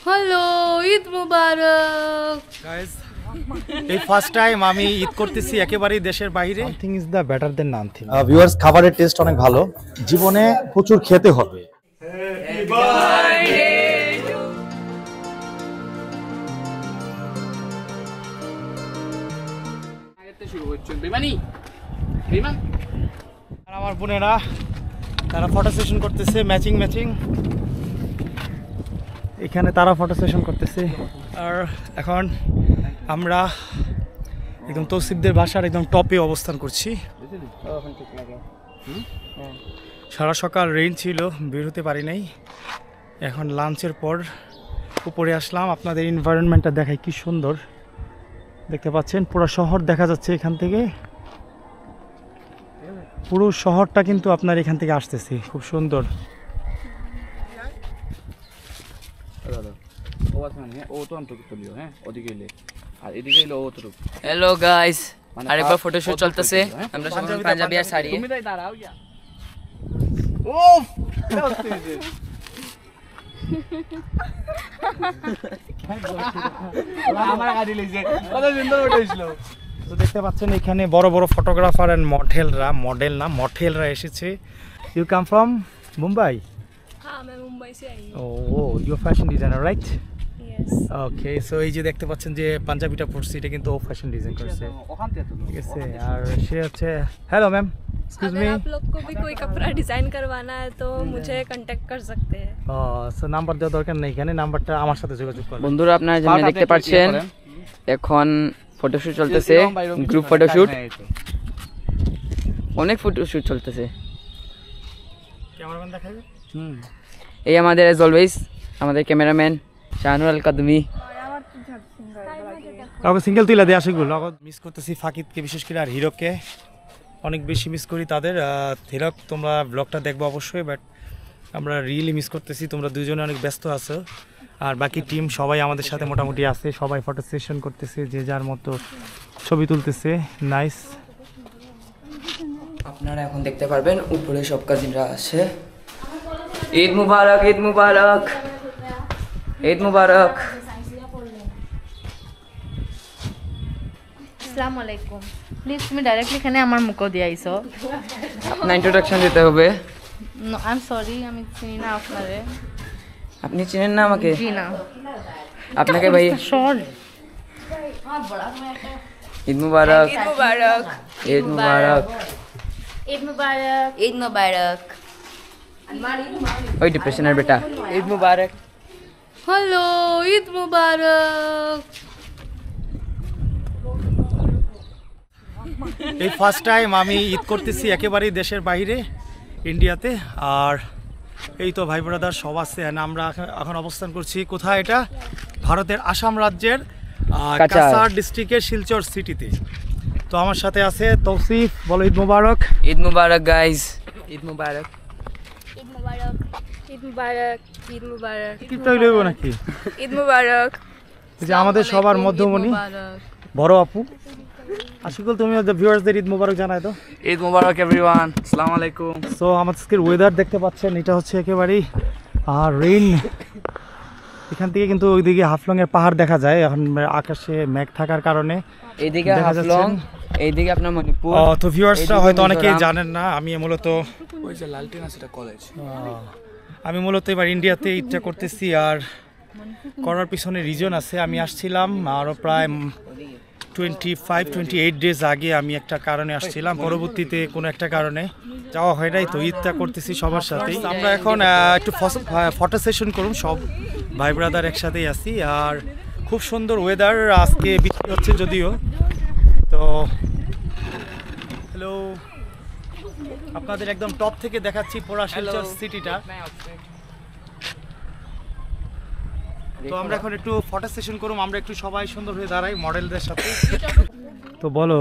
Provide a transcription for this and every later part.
Hello, Eid মুবারক guys, এই first time আমি ঈদ করতেছি একেবারেই দেশের বাইরে। Something is the better then nothing. Viewers, খাবারের টেস্ট অনেক ভালো, জীবনে প্রচুর খেতে হবে। আর আমার বোনেরা তারা ফটো সেশন করতেছে, ম্যাচিং এখানে তারা ফটো সেশন করতেছে। আর এখন আমরা একদম তৌসিফদের বাসার একদম টপে অবস্থান করছি। সারা সকাল রেইন ছিল, বের হতে পারি নাই। এখন লাঞ্চের পর উপরে আসলাম, আপনাদের এনভায়রনমেন্টটা দেখাই, কি সুন্দর দেখতে পাচ্ছেন। পুরো শহর দেখা যাচ্ছে এখান থেকে, পুরো শহরটা কিন্তু আপনার এখান থেকে আসতেছে, খুব সুন্দর। হ্যালো গাইস, আরেকবার ফটোশুট চলতেছে। আমরা সবাই পাঞ্জাবি আর শাড়ি। তো দেখতে পাচ্ছেন এখানে বড় বড় ফটোগ্রাফার এন্ড মডেলরা এসেছে। You come from Mumbai? हाँ, मैं मुंबई से आई हूँ। Oh, you're fashion designer, right? Yes. Okay, so এই যে দেখতে পাচ্ছেন যে পাঞ্জাবিটা পরছি, এটা কিন্তু ও ফ্যাশন ডিজাইন করছে, ঠিক আছে। আর সে হচ্ছে, হ্যালো ম্যাম, এক্সকিউজ মি, अगर आप लोग को भी कोई कपड़ा डिजाइन करवाना है तो मुझे कांटेक्ट कर सकते हैं। সো নাম্বার দেওয়ার দরকার নেই, এখানে নাম্বারটা আমার সাথে যোগাযোগ করবেন। বন্ধুরা, আপনারা যেমন দেখতে পাচ্ছেন এখন ফটোশুট চলতেছে, গ্রুপ ফটোশুট, অনেক ফটোশুট চলতেছে। ক্যামেরাম্যান দেখাবে। এই আমাদের এজ অলওয়েজ আমাদের ক্যামেরাম্যান শাহানুর আল কাদমি। কাউকে সিঙ্গেল তুইলা দিয়ে আসে গুলো মিস করতেছি, ফাকিদকে বিশেষ করে, আর হিরোকে অনেক বেশি মিস করি তাদের। হিরক, তোমরা ব্লগটা দেখবো অবশ্যই, বাট আমরা রিয়েলি মিস করতেছি। তোমরা দুজনে অনেক ব্যস্ত আছো, আর বাকি টিম সবাই আমাদের সাথে মোটামুটি আছে, সবাই ফটো সেশন করতেছে, যে যার মতো ছবি তুলতেছে। নাইস। আপনারা এখন দেখতে পারবেন উপরে সব কাজিনরা আছে। ঈদ মুবারক, ঈদ মুবারক, ঈদ মুবারক। আসসালামু আলাইকুম। প্লিজ তুমি ডাইরেক্টলি এখানে আমার মুখ দিয়ে আইছো। আপনার ইন্ট্রোডাকশন দিতে হবে। আই এম সরি, আমি চিনি না আপনারে। আপনি চিনেন না আমাকে? জি না। আপনাকে ভাই সরি। ঈদ মুবারক, ईद मुबारक। ঈদ মুবারক, ঈদ মুবারক। ईद मुबारक। ওই ডিপ্রেশনের বেটা। ঈদ মুবারক। हेलो, ईद मुबारक। এই ফার্স্ট টাইম আমি ঈদ করতেছি একেবারেই দেশের বাইরে, ইন্ডিয়াতে। আর এই তো ভাই ব্রাদার সব আছে। আমরা এখন অবস্থান করছি কোথায়? এটা ভারতের আসাম রাজ্যের কাছাড় ডিস্ট্রিক্টের শিলচর সিটিতে। তো আমার সাথে আছে তৌসিফ। বলো ঈদ মুবারক। ঈদ মুবারক গাইস, ঈদ মুবারক। ईद मुबारक। ईद मुबारक। ईद मुबारक। কিপটাই লইব নাকি? ईद मुबारक। যে আমাদের সবার মধ্যমণি বড় আপু আশিকুল, তুমি ভিউয়ার্সদের ঈদ মুবারক জানাই তো। ঈদ মুবারক এভরিওয়ান, আসসালামু আলাইকুম। সো আমাদের ওয়েদার দেখতে পাচ্ছেন, এটা হচ্ছে একেবারেই রেইন। এখান থেকে কিন্তু ওইদিকে হাফলং এর পাহাড় দেখা যায়। এখন আকাশে মেঘ থাকার কারণে এইদিকে হাফলং, এইদিকে আপনার মণিপুর। তো ভিউয়ার্সরা হয়তো অনেকেই জানেন না, আমি মূলত ওই যে লালটিন আছে, এটা কলেজ। আমি মূলত এবার ইন্ডিয়াতে ঈদটা করতেছি। আর করার পিছনে রিজন আছে। আমি আসছিলাম আরও প্রায় 25-28 ডেজ আগে আমি একটা কারণে আসছিলাম, পরবর্তীতে কোনো একটা কারণে যাওয়া হয় নাই। তো ঈদটা করতেছি সবার সাথেই। আমরা এখন একটু ফটো সেশন করুন, সব ভাই ব্রাদার একসাথেই আছি। আর খুব সুন্দর ওয়েদার, আজকে বৃষ্টি হচ্ছে যদিও। তো হ্যালো, আপনাদের একদম টপ থেকে দেখাচ্ছি পুরা শিলচর সিটিটা। তো আমরা এখন একটু ফটো সেশন করুম, আমরা একটু সবাই সুন্দর হয়ে দাঁড়াই মডেলদের সাথে। তো বলো,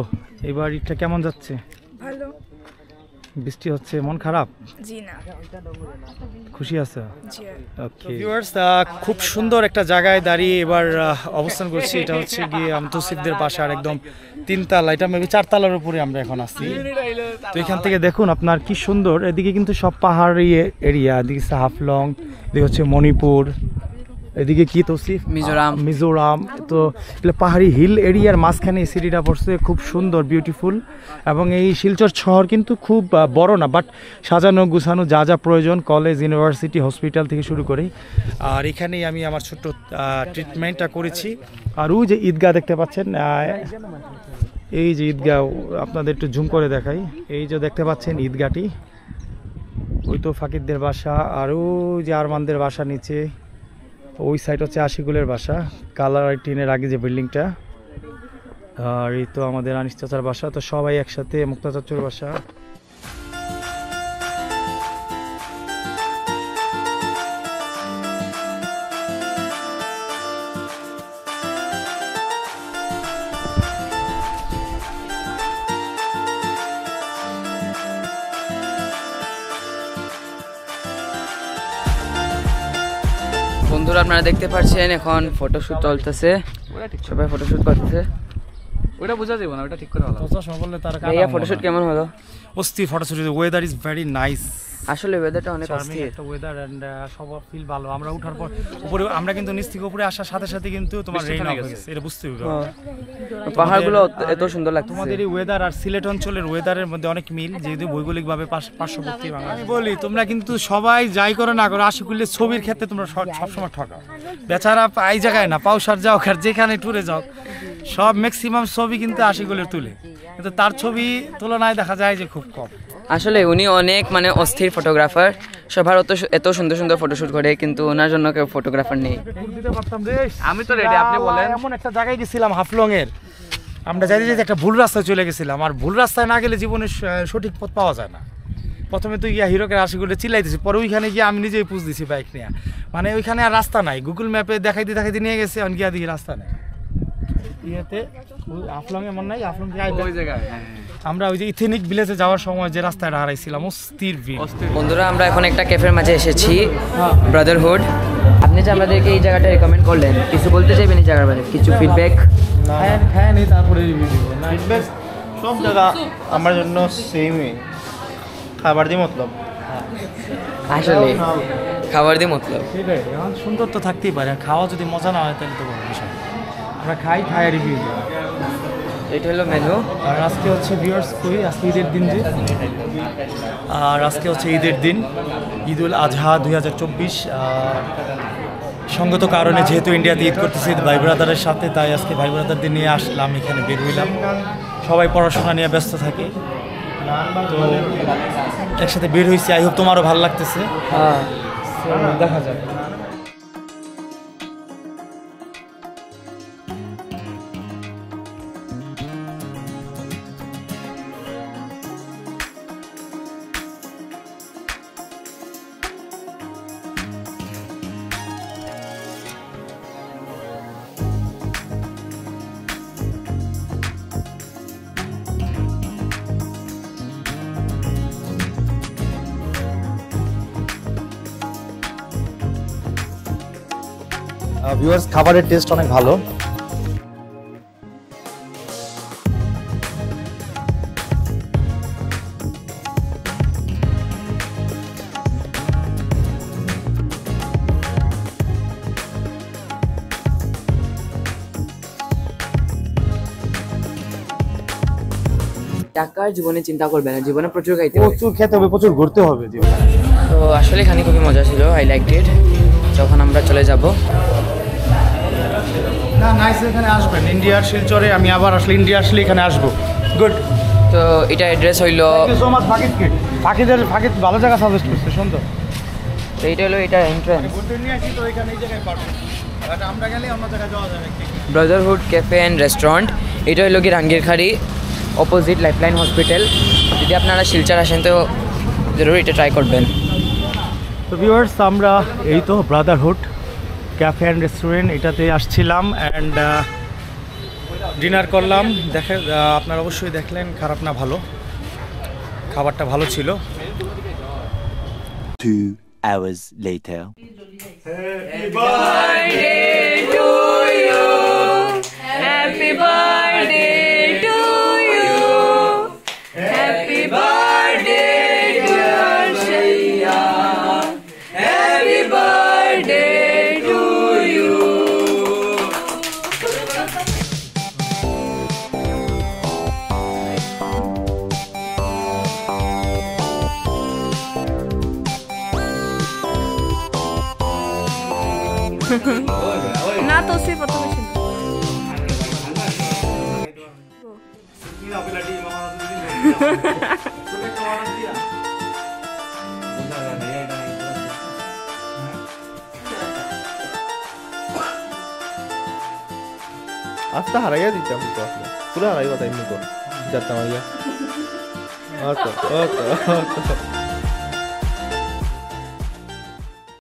এবার ঈদটা কেমন যাচ্ছে? ভালো। বৃষ্টি হচ্ছে, মন খারাপ? জি না। খুশি আছে? জি। ওকে ভিউয়ার্স, খুব সুন্দর একটা জায়গায় দাঁড়িয়ে এবার অবস্থান করছি। এটা হচ্ছে গিয়ে তৌসিফদের বাসার একদম 3 তলা, এটা মেবি 4 তলার উপরে আমরা এখন আছি। তো এখান থেকে দেখুন আপনার কি সুন্দর, এদিকে কিন্তু সব পাহাড়ি এরিয়া, এদিকে হাফলং, এদিকে হচ্ছে মণিপুর, এদিকে কি তৌসিফ? মিজোরাম। তো পাহাড়ি হিল এরিয়ার মাঝখানে এই সিটিটা পড়ছে, খুব সুন্দর, বিউটিফুল। এবং এই শিলচর শহর কিন্তু খুব বড় না, বাট সাজানো গুছানো যা যা প্রয়োজন, কলেজ, ইউনিভার্সিটি, হসপিটাল থেকে শুরু করে। আর এখানেই আমি আমার ছোট্ট ট্রিটমেন্টটা করেছি। আর ওই যে ঈদগাহ দেখতে পাচ্ছেন, এই যে ঈদগাহ, আপনাদের একটু জুম করে দেখাই। এই যে দেখতে পাচ্ছেন ঈদগাহটি, ওই তো ফাকিরদের বাসা। আর ওই যে আরমানদের বাসা নিচে, ওই সাইড হচ্ছে আশিকুলের বাসা, কালার টিনের আগে যে বিল্ডিংটা। আর এই তো আমাদের আনিস চাচার বাসা। তো সবাই একসাথে, মুক্তা চাচুর বাসা। বন্ধুরা আপনারা দেখতে পাচ্ছেন এখন ফটোশুট চলতেছে, সবাই ফটোশুট করতেছে। ওটা বোঝা যাবে না, ওটা ঠিক করে হলো। ভাইয়া ফটোশুট কেমন হলো? অস্থির photoshoot, weather is very nice. আসলে ওয়েদারটা অনেক অস্থির একটা ওয়েদার এন্ড সব ফিল ভালো। আমরা ওঠার পর উপরে, আমরা কিন্তু নিচ থেকে উপরে আসার সাথে সাথে কিন্তু তোমার রেইন হয়ে গেছে, এটা বুঝতে হবে। পাহাড়গুলো এত সুন্দর লাগছে। তোমাদের এই ওয়েদার আর সিলেট অঞ্চলের ওয়েদারের মধ্যে অনেক মিল, যেহেতু ভৌগোলিকভাবে পার্শ্ববর্তী বাংলা। আমি বলি তোমরা কিন্তু সবাই যাই করো না করো, আশিকুলের ছবির ক্ষেত্রে তোমরা সবসময় ঠকাও। বেচারা এই জায়গায় না, পাউসার যাও আর যেখানে ট্যুরে যাও, সব ম্যাক্সিমাম ছবি কিন্তু আশিকুলের তুলে, কিন্তু তার ছবি তুলনায় দেখা যায় যে খুব কম। আসলে উনি অনেক মানে অস্থির ফটোগ্রাফার, সবার এত সুন্দর সুন্দর ফটোশুট করে, কিন্তু ওনার জন্য কেউ ফটোগ্রাফার নেই। আমি তো রেডি, আপনি বলেন। এমন একটা জায়গায় গেছিলাম হাফলং এর, আমরা যাইতে যাইতে একটা ভুল রাস্তায় চলে গেছিলাম। আর ভুল রাস্তায় না গেলে জীবনের সঠিক পথ পাওয়া যায় না। প্রথমে তো গিয়া হিরোকে আশিকুলে চিল্লাইতেছি, পরে ওইখানে গিয়ে আমি নিজেই পুজ দিছি বাইক নিয়ে, মানে ওইখানে আর রাস্তা নাই, গুগল ম্যাপে দেখাইতে নিয়ে গেছে, অন গিয়া দেখি রাস্তা নাই। ইয়েতে হাফলং এমন নাই, হাফলং ওই জায়গায় আমরা ওই যে ইথেনিক ভিলেজে যাওয়ার সময় যে রাস্তাটা হারাইছিলাম, অস্থির ভিড়। বন্ধুরা আমরা এখন একটা ক্যাফের মাঝে এসেছি, ব্রাদারহুড। আপনি যে আমাদেরকে এই জায়গাটা রেকমেন্ড করলেন, কিছু বলতে চাইবেন এই জায়গার বারে? কিছু ফিডব্যাক? খায় নেই, তারপরে রিভিউ দিব। ফিডব্যাক সব জায়গা আমার জন্য সেমই, খাবার দিয়ে মতলব। আসলে খাবার দিয়ে মতলব। সেটাই, এখন সুন্দর তো থাকতেই পারে, খাওয়া যদি মজা না হয় তাহলে তো বড় বিষয়। আমরা খাই রিভিউ দিই। এটা হলো মেনু। আর আজকে হচ্ছে ভিউয়ার্স করি, আজকে ঈদের দিন যে, আর আজকে হচ্ছে ঈদের দিন, ঈদুল আজহা 2024। সঙ্গত কারণে যেহেতু ইন্ডিয়াতে ঈদ করতেছি ভাই ব্রাদারের সাথে, তাই আজকে ভাই ব্রাদারদের নিয়ে আসলাম, এখানে বের হইলাম। সবাই পড়াশোনা নিয়ে ব্যস্ত থাকে, তো একসাথে বের হয়েছি। আই হোপ তোমারও ভালো লাগতেছে। হ্যাঁ, দেখা যাক। ভিউয়ার্স, খাবারের টেস্ট অনেক ভালো। টাকার জীবনে চিন্তা করবে না, জীবনে প্রচুর খাইতে হবে, প্রচুর খেতে হবে, প্রচুর ঘুরতে হবে জীবনে। তো আসলে এখানে খুবই মজা ছিল, আই লাইক ইট। যখন আমরা চলে যাব, না নাইস, এখানে আসবেন ইন্ডিয়ার শিলচরে। আমি আবার আসলে ইন্ডিয়া আসলে এখানে আসবো। গুড। তো এটা অ্যাড্রেস হইলো, ফাকিদ ভালো জায়গা সাজেস্ট করছে, সুন্দর। তো এটা হলো এটা entrance, Brotherhood cafe and restaurant. এটা হলো কি রাঙ্গিরখাড়ি, অপোজিট লাইফলাইন হসপিটাল। যদি আপনারা শিলচর আসেন তো জরুর এটা ট্রাই করবেন। তো ভিউয়ার্স, আমরা এই তো ব্রাদারহুড ক্যাফে অ্যান্ড রেস্টুরেন্ট, এটাতে আসছিলাম অ্যান্ড ডিনার করলাম। আপনারা অবশ্যই দেখলেন, খারাপ না ভালো, খাবারটা ভালো ছিল। 2 hours later. Happy birthday to you. Happy birthday to you. Happy birthday dear Shaiya. Happy birthday to you. ना तो सिर्फ पता नहीं আস্তে হারাইয়া দিতাম তো আসলে পুরো হারাইবা তাই মুখ যাতাম আইয়া ওকে ওকে ওকে